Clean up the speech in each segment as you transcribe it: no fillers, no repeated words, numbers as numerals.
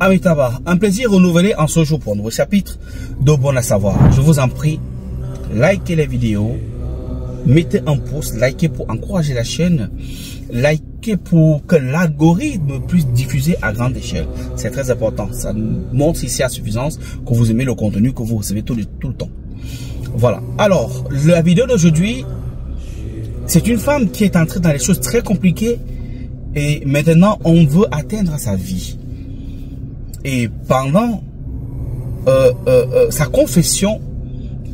Amitabha, un plaisir renouvelé en ce jour pour un nouveau chapitre de Bon à savoir. Je vous en prie, likez les vidéos, mettez un pouce, likez pour encourager la chaîne, likez pour que l'algorithme puisse diffuser à grande échelle. C'est très important, ça montre ici à suffisance que vous aimez le contenu que vous recevez tout le temps. Voilà, alors la vidéo d'aujourd'hui, c'est une femme qui est entrée dans des choses très compliquées et maintenant on veut atteindre sa vie. Et pendant sa confession,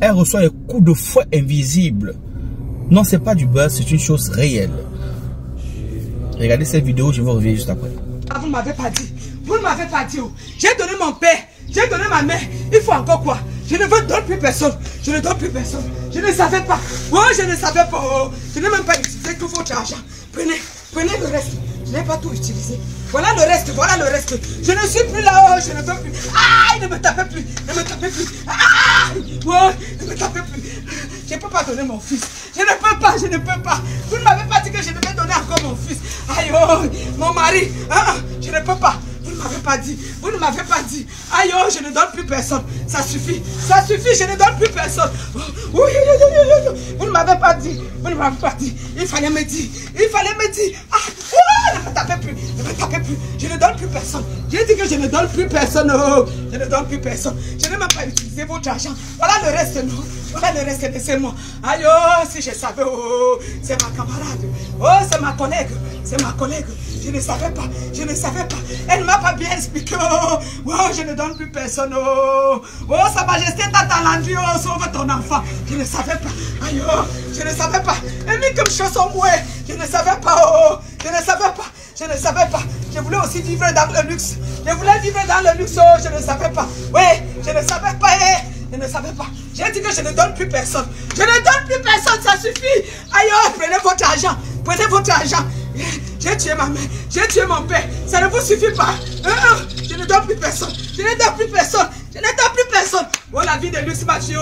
elle reçoit un coup de fouet invisible. Non, c'est pas du buzz, c'est une chose réelle. Regardez cette vidéo, je vous reviens juste après. Vous ne m'avez pas dit. Vous ne m'avez pas dit. J'ai donné mon père, j'ai donné ma mère. Il faut encore quoi? Je ne veux donner plus personne. Je ne donne plus personne. Je ne savais pas. Oh, je ne savais pas. Oh. Je n'ai même pas utilisé tout votre argent. Prenez le reste. Je n'ai pas tout utilisé. Voilà le reste, voilà le reste. Je ne suis plus là, je ne veux plus. Ah, ne me tapez plus, ne me tapez plus. Ah, oh, ne me tapez plus. Je ne peux pas donner mon fils. Je ne peux pas, je ne peux pas. Vous ne m'avez pas dit que je devais donner encore mon fils. Aïe, oh, mon mari. Ah, je ne peux pas. Vous ne m'avez pas dit. Vous ne m'avez pas dit. Aïe, oh, je ne donne plus personne. Ça suffit. Ça suffit, je ne donne plus personne. Oui, vous ne m'avez pas dit. Vous ne m'avez pas dit. Il fallait me dire. Il fallait me dire. Ah, oh, ne me tapez plus. Ne me tapez plus. Je ne donne plus personne. J'ai dit que je ne donne plus personne. Oh, je ne donne plus personne. Je n'ai même pas utilisé votre argent. Voilà le reste, non. Voilà le reste, laissez-moi. Aïe, oh, si je savais, oh, c'est ma camarade. Oh, c'est ma collègue. C'est ma collègue. Je ne savais pas. Je ne savais pas. Elle ne m'a pas bien expliqué. Oh, oh, je ne donne plus personne. Oh, oh, Sa Majesté Tata Landry, oh, sauve ton enfant. Je ne savais pas. Aïe, oh, je ne savais pas. Et mis comme chanson, ouais. Je ne savais pas. Oh, je ne savais pas. Je ne savais pas. Je voulais aussi vivre dans le luxe. Je voulais vivre dans le luxe. Oh, je ne savais pas. Ouais, je ne savais pas. Je ne savais pas. J'ai dit que je ne donne plus personne. Je ne donne plus personne, ça suffit. Aïe, oh, prenez votre argent. Prenez votre argent. J'ai tué ma mère. J'ai tué mon père. Ça ne vous suffit pas. Je ne donne plus personne. Je ne donne plus personne. Je ne donne plus personne. Oh, la vie de luxe, Mathieu.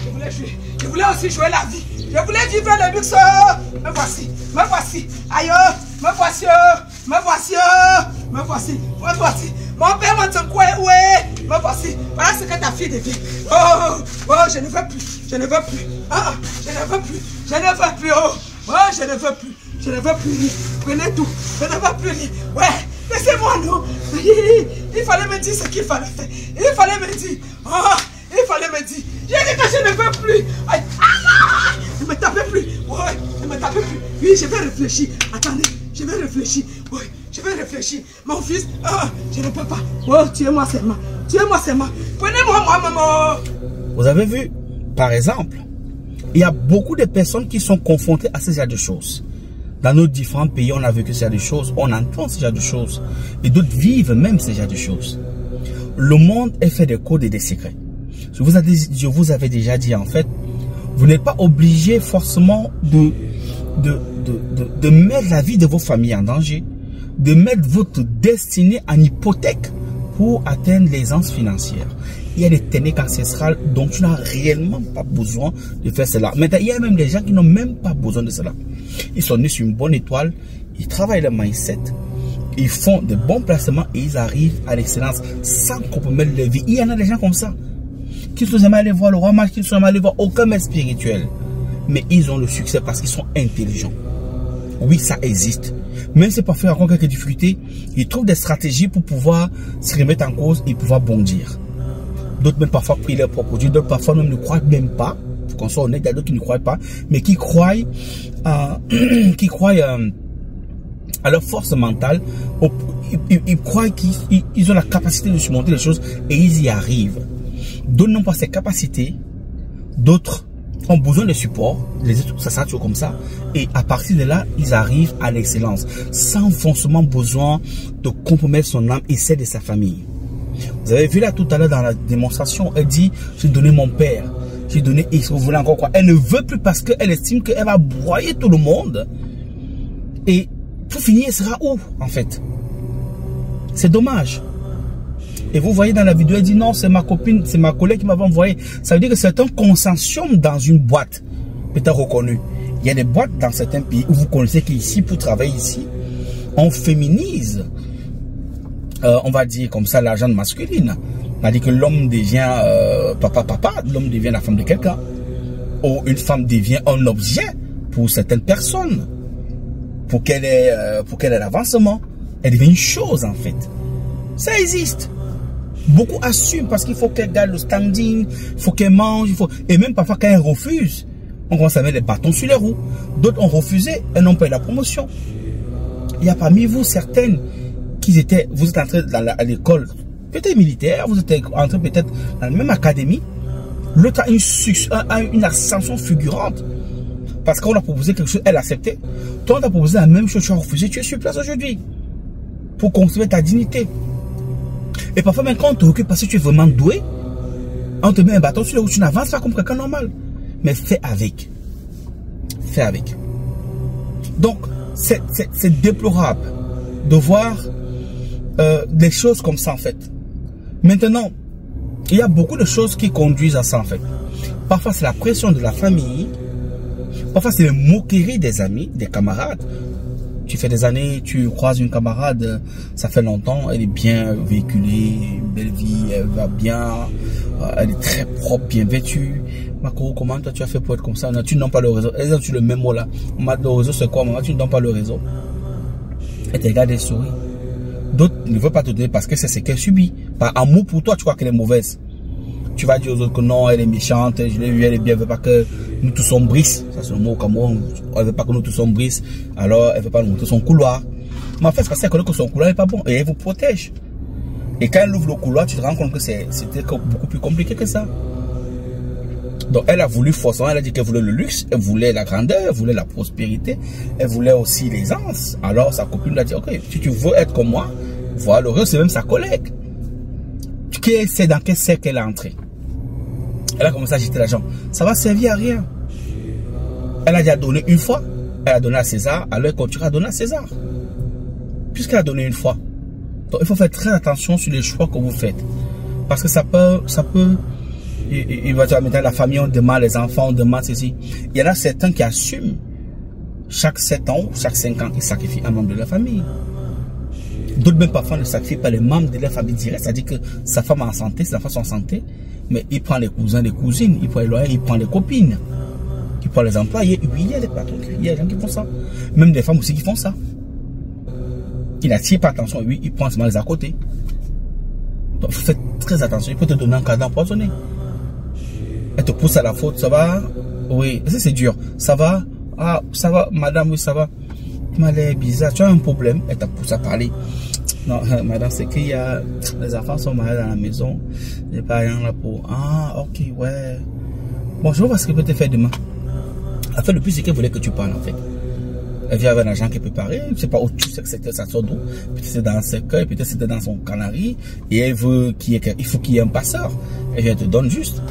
Je voulais jouer. Je voulais aussi jouer la vie. Je voulais vivre le luxe. Me voici. Me voici. Aïe, oh, me voici. Me voici. Me voici. Me voici. Mon père m'a dit quoi? Ouais. Me voici. Voilà ce que ta fille devient. Oh, oh, je ne veux plus. Je ne veux plus. Ah, je ne veux plus. Je ne veux plus. Oh, oh, je ne veux plus. Je ne veux plus lire. Prenez tout. Je ne veux plus lire. Ouais. Laissez-moi, non. Il fallait me dire ce qu'il fallait faire. Il fallait me dire. Oh, il fallait me dire. J'ai dit que je ne veux plus. Aïe. Ah, ne me tapez plus. Ouais. Ne me tapez plus. Oui, je vais réfléchir. Attendez. Je vais réfléchir. Oui, je vais réfléchir. Mon fils, je ne peux pas. Oh, tuez-moi seulement. Tuez-moi seulement. Prenez-moi, moi, maman. Vous avez vu, par exemple, il y a beaucoup de personnes qui sont confrontées à ce genre de choses. Dans nos différents pays, on a vécu ce genre de choses, on entend ce genre de choses. Et d'autres vivent même ce genre de choses. Le monde est fait de codes et de secrets. Je vous avais déjà dit, en fait, vous n'êtes pas obligé forcément de mettre la vie de vos familles en danger, de mettre votre destinée en hypothèque pour atteindre l'aisance financière. Il y a des techniques ancestrales dont tu n'as réellement pas besoin de faire cela. Mais il y a même des gens qui n'ont même pas besoin de cela. Ils sont nés sur une bonne étoile, ils travaillent le mindset, ils font de bons placements et ils arrivent à l'excellence sans compromettre leur vie. Il y en a des gens comme ça, qui ne sont jamais allés voir le roi mage, qui ne sont jamais allés voir aucun maître spirituel. Mais ils ont le succès parce qu'ils sont intelligents. Oui, ça existe. Même si parfois il y a encore quelques difficultés, ils trouvent des stratégies pour pouvoir se remettre en cause et pouvoir bondir. D'autres même parfois prient leur propre Dieu, d'autres parfois même ne croient même pas. Il faut qu'on soit honnête, il y a d'autres qui ne croient pas, mais qui croient, à leur force mentale. Ils croient qu'ils ont la capacité de surmonter les choses et ils y arrivent. D'autres n'ont pas ces capacités, d'autres ont besoin de support, les autres, ça sera toujours comme ça. Et à partir de là, ils arrivent à l'excellence, sans forcément besoin de compromettre son âme et celle de sa famille. Vous avez vu là tout à l'heure dans la démonstration, elle dit, j'ai donné mon père, j'ai donné, et vous voulez encore quoi? Elle ne veut plus parce qu'elle estime qu'elle va broyer tout le monde. Et pour finir, elle sera où en fait? C'est dommage. Et vous voyez dans la vidéo, elle dit non, c'est ma copine, c'est ma collègue qui m'avait envoyé. Ça veut dire que c'est un consortium dans une boîte. Peut-être reconnu. Il y a des boîtes dans certains pays où vous connaissez qu'ici, pour travailler ici, on féminise on va dire comme ça, l'argent masculine. C'est-à-dire que l'homme devient papa, l'homme devient la femme de quelqu'un. Ou une femme devient un objet pour certaines personnes. Pour qu'elle ait l'avancement. Elle devient une chose en fait. Ça existe. Beaucoup assument parce qu'il faut qu'elle garde le standing, il faut qu'elle mange, et même parfois quand elle refuse, on commence à mettre les bâtons sur les roues. D'autres ont refusé, elles n'ont pas eu la promotion. Il y a parmi vous certaines vous êtes entrés à l'école, peut-être militaire, vous êtes entrés peut-être dans la même académie. L'autre a une ascension fulgurante. Parce qu'on a proposé quelque chose, elle a accepté. Toi, on t'a proposé la même chose, tu as refusé, tu es sur place aujourd'hui. Pour conserver ta dignité. Et parfois, même quand on te occupe parce que tu es vraiment doué, on te met un bâton sur le où tu n'avances pas comme quelqu'un normal. Mais fais avec. Fais avec. Donc, c'est déplorable de voir des choses comme ça en fait. Maintenant, il y a beaucoup de choses qui conduisent à ça en fait. Parfois, c'est la pression de la famille. Parfois, c'est les moqueries des amis, des camarades. Tu fais des années, tu croises une camarade, ça fait longtemps, elle est bien véhiculée, belle vie, elle va bien, elle est très propre, bien vêtue. Mako, comment toi tu as fait pour être comme ça? Non, tu ne donnes pas le réseau. Elle dit le même mot là. Le réseau c'est quoi, maman? Tu ne donnes pas le réseau. Elle te regarde et sourit. D'autres ne veulent pas te donner parce que c'est ce qu'elle subit. Par amour pour toi, tu crois qu'elle est mauvaise. Tu vas dire aux autres que non, elle est méchante, je l'ai vu, elle est bien, elle veut pas que nous tous sombrissent. Ça c'est le mot au Cameroun. Elle veut pas que nous tous sombrissent. Alors elle veut pas nous montrer son couloir. Mais en fait, c'est parce qu'elle connaît que son couloir n'est pas bon et elle vous protège. Et quand elle ouvre le couloir, tu te rends compte que c'était beaucoup plus compliqué que ça. Donc elle a voulu forcément, elle a dit qu'elle voulait le luxe, elle voulait la grandeur, elle voulait la prospérité, elle voulait aussi l'aisance. Alors sa copine lui a dit, ok, si tu veux être comme moi, voilà, le reste c'est même sa collègue. Qui sait dans quel cercle elle est entrée. Elle a commencé à jeter l'argent. Ça va servir à rien. Elle a déjà donné une fois. Elle a donné à César. Alors elle continuera à donner à César. Puisqu'elle a donné une fois. Donc il faut faire très attention sur les choix que vous faites. Parce que ça peut. Il va dire maintenant la famille, on demande, les enfants, on demande ceci. Il y en a certains qui assument. Chaque 7 ans, chaque 5 ans, ils sacrifient un membre de la famille. D'autres même parfois ne sacrifient pas les membres de leur famille directe. C'est-à-dire que sa femme est en santé, ses enfants sont en santé. Mais il prend les cousins, les cousines, il prend les loyers, il prend les copines. Il prend les employés. Oui, il y a des patrons, il y a des gens qui font ça. Même des femmes aussi qui font ça. Il n'attire pas attention. Oui, il prend seulement les à côté. Donc, faites très attention. Il peut te donner un cadeau empoisonné. Elle te pousse à la faute. Ça va? Oui. C'est dur. Ça va? Ah, ça va, madame, oui, ça va. Mais elle est bizarre. Tu as un problème. Elle t'a poussé à parler. Non, madame, c'est qu'il y a... Les enfants sont malades dans la maison. Les parents là pour... Ah, ok, ouais. Bon, je vois pas ce qu'elle peut te faire demain. En fait, le plus, c'est qu'elle voulait que tu parles, en fait. Elle vient avec un agent qui est préparé. Je ne sais pas où tu sais que c'était, ça sort d'où. Peut-être c'est dans ses cercueil, peut-être c'était dans son canari. Et elle veut il faut qu'il y ait un passeur. Et elle te donne juste.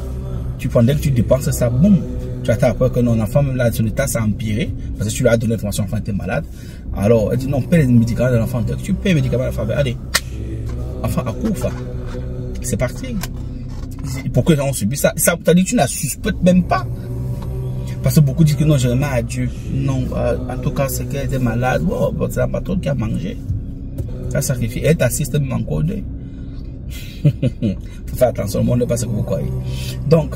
Tu prends, dès que tu dépenses ça, boum. Tu attends après que non, l'enfant, même là, son état, ça a empiré. Parce que tu lui as donné l'information, l'enfant était malade. Alors, elle dit non, paie les médicaments de l'enfant. Dès que tu paies les médicaments de l'enfant, allez. Enfant à couvre. C'est parti. Pourquoi ils ont subi ça? Ça t'a dit que tu n'as suspectes même pas. Parce que beaucoup disent que non, je remets à Dieu. Non, en tout cas, c'est qu'elle était malade. Oh, c'est la patronne qui a mangé. Elle a sacrifié. Elle t'assiste même encore. Il faut faire attention, le monde n'est pas ce que vous croyez. Donc,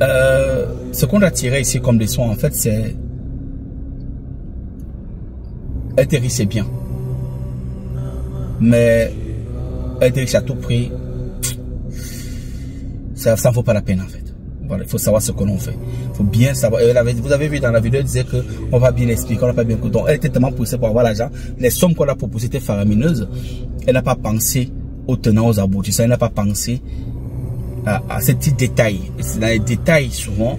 ce qu'on a tiré ici comme leçon, en fait, c'est être riche, c'est bien. Mais être riche à tout prix, ça ne vaut pas la peine, en fait. Voilà, il faut savoir ce que l'on fait. Il faut bien savoir. Vous avez vu dans la vidéo, elle disait qu'on va bien expliquer, on n'a pas bien compris. Donc, elle était tellement poussée pour avoir l'argent. Les sommes qu'on a proposées étaient faramineuses. Elle n'a pas pensé aux tenants, aux aboutissants. Elle n'a pas pensé à ces petits détails. Et c'est dans les détails, souvent,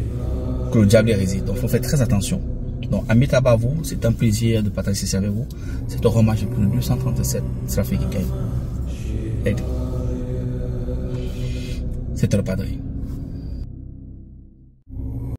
que le diable réside. Donc, il faut faire très attention. Donc, Ami Tabavou, c'est un plaisir de partager ça avec vous. C'est un hommage pour le 237. Ça fait qu'il gagne. Aide. C'était le padre.